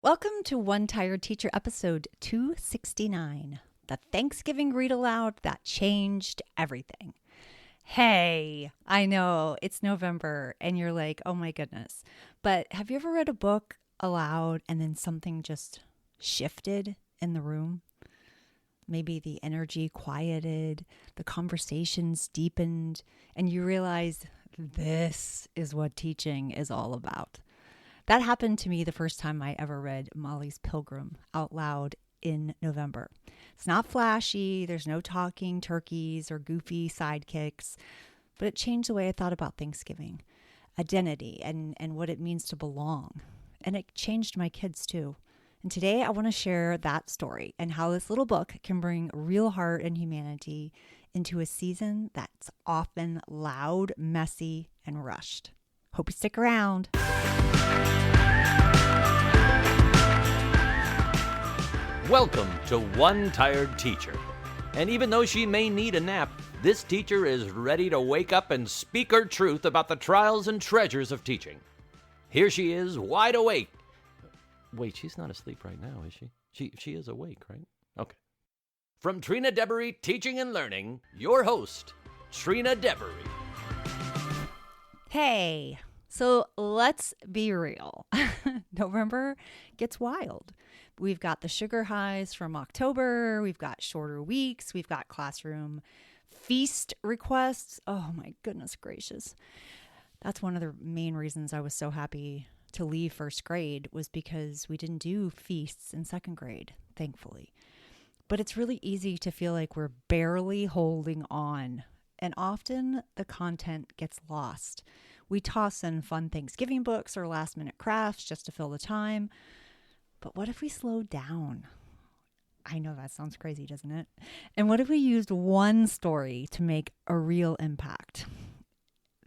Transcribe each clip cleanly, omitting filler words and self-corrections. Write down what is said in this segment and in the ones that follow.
Welcome to One Tired Teacher episode 269, the Thanksgiving Read-Aloud that changed everything. Hey, I know it's November and you're like, oh my goodness, but have you ever read a book aloud and then something just shifted in the room? Maybe the energy quieted, the conversations deepened, and you realized this is what teaching is all about. That happened to me the first time I ever read Molly's Pilgrim out loud in November. It's not flashy, there's no talking turkeys or goofy sidekicks, but it changed the way I thought about Thanksgiving, identity, and what it means to belong. And it changed my kids too. And today I want to share that story and how this little book can bring real heart and humanity into a season that's often loud, messy, and rushed. Hope you stick around. Welcome to One Tired Teacher. And even though she may need a nap, this teacher is ready to wake up and speak her truth about the trials and treasures of teaching. Here she is, wide awake. Wait, she's not asleep right now, is she? She is awake, right? Okay. From Trina Debery Teaching and Learning, your host, Trina Debery. Hey, so let's be real. November gets wild. We've got the sugar highs from October. We've got shorter weeks. We've got classroom feast requests. Oh my goodness gracious. That's one of the main reasons I was so happy to leave first grade, was because we didn't do feasts in second grade, thankfully. But it's really easy to feel like we're barely holding on. And often the content gets lost. We toss in fun Thanksgiving books or last minute crafts just to fill the time. But what if we slowed down? I know that sounds crazy, doesn't it? And what if we used one story to make a real impact?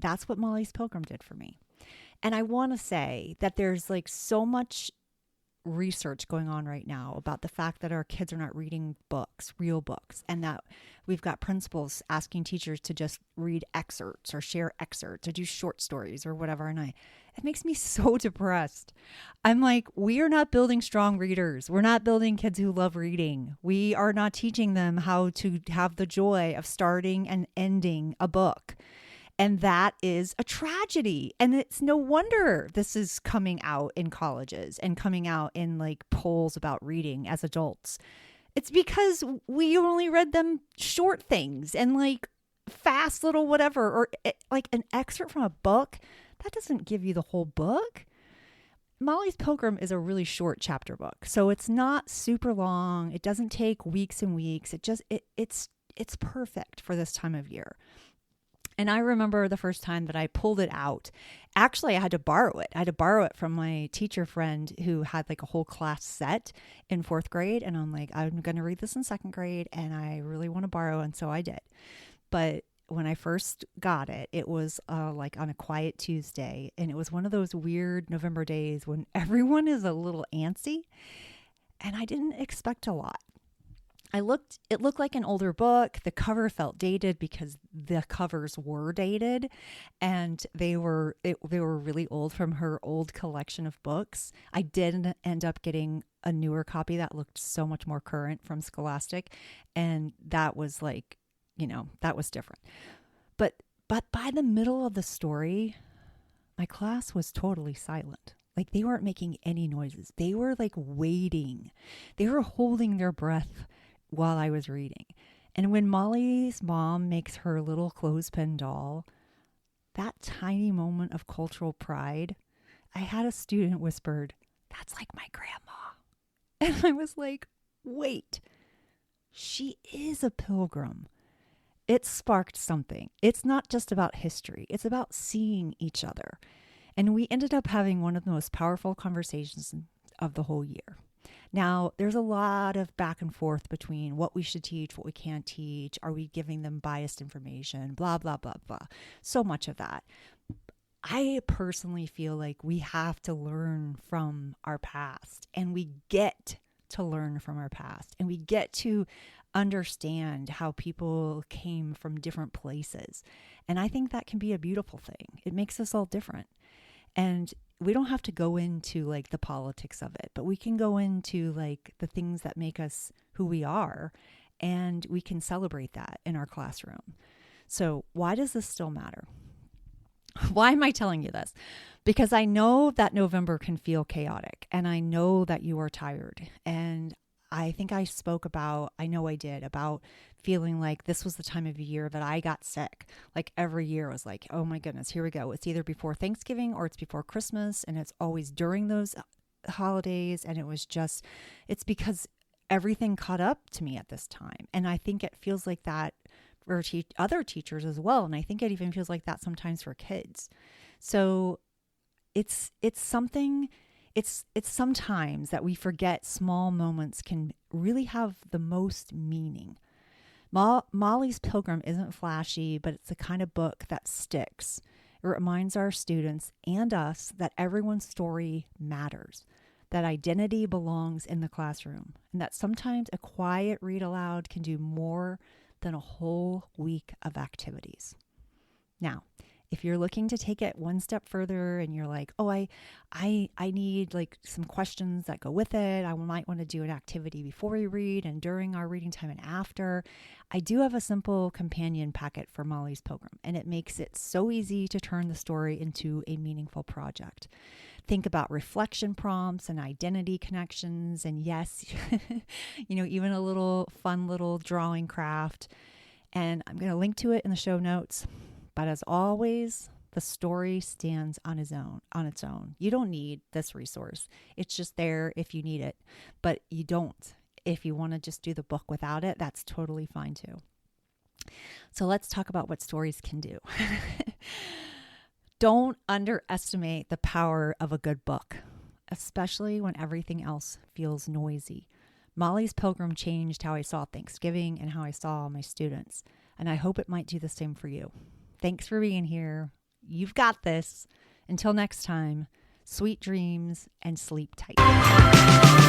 That's what Molly's Pilgrim did for me. And I want to say that there's like so much research going on right now about the fact that our kids are not reading books, real books, and that we've got principals asking teachers to just read excerpts or share excerpts or do short stories or whatever. And it makes me so depressed. I'm like, we are not building strong readers. We're not building kids who love reading. We are not teaching them how to have the joy of starting and ending a book. And that is a tragedy. And it's no wonder this is coming out in colleges and coming out in like polls about reading as adults. It's because we only read them short things and like fast little whatever, or like an excerpt from a book. That doesn't give you the whole book. Molly's Pilgrim is a really short chapter book. So it's not super long. It doesn't take weeks and weeks. It's perfect for this time of year. And I remember the first time that I pulled it out. Actually, I had to borrow it. I had to borrow it from my teacher friend who had like a whole class set in fourth grade. And I'm like, I'm going to read this in second grade and I really want to borrow. And so I did. But when I first got it, it was like on a quiet Tuesday. And it was one of those weird November days when everyone is a little antsy. And I didn't expect a lot. It looked like an older book. The cover felt dated because the covers were dated and they were really old from her old collection of books. I did end up getting a newer copy that looked so much more current from Scholastic. And that was like, that was different. But by the middle of the story, my class was totally silent. Like they weren't making any noises. They were like waiting. They were holding their breath while I was reading. And when Molly's mom makes her little clothespin doll, that tiny moment of cultural pride, I had a student whispered, "That's like my grandma." And I was like, wait, she is a pilgrim. It sparked something. It's not just about history. It's about seeing each other. And we ended up having one of the most powerful conversations of the whole year. Now, there's a lot of back and forth between what we should teach, what we can't teach. Are we giving them biased information? Blah, blah, blah, blah. So much of that. I personally feel like we have to learn from our past, and we get to learn from our past, and we get to understand how people came from different places. And I think that can be a beautiful thing. It makes us all different. And we don't have to go into like the politics of it, but we can go into like the things that make us who we are, and we can celebrate that in our classroom. So why does this still matter? Why am I telling you this? Because I know that November can feel chaotic, and I know that you are tired. And I think I spoke about, I know I did, about feeling like this was the time of year that I got sick. Like every year was like, oh my goodness, here we go. It's either before Thanksgiving or it's before Christmas, and it's always during those holidays. And it's because everything caught up to me at this time. And I think it feels like that for other teachers as well. And I think it even feels like that sometimes for kids. So it's sometimes that we forget small moments can really have the most meaning. Molly's Pilgrim isn't flashy, but it's the kind of book that sticks. It reminds our students and us that everyone's story matters, that identity belongs in the classroom, and that sometimes a quiet read aloud can do more than a whole week of activities. Now, if you're looking to take it one step further and you're like, oh, I need like some questions that go with it. I might want to do an activity before we read and during our reading time and after. I do have a simple companion packet for Molly's Pilgrim, and it makes it so easy to turn the story into a meaningful project. Think about reflection prompts and identity connections. And yes, even a little fun little drawing craft. And I'm going to link to it in the show notes. But as always, the story stands on its own. You don't need this resource. It's just there if you need it, but you don't. If you want to just do the book without it, that's totally fine too. So let's talk about what stories can do. Don't underestimate the power of a good book, especially when everything else feels noisy. Molly's Pilgrim changed how I saw Thanksgiving and how I saw my students, and I hope it might do the same for you. Thanks for being here. You've got this. Until next time, sweet dreams and sleep tight.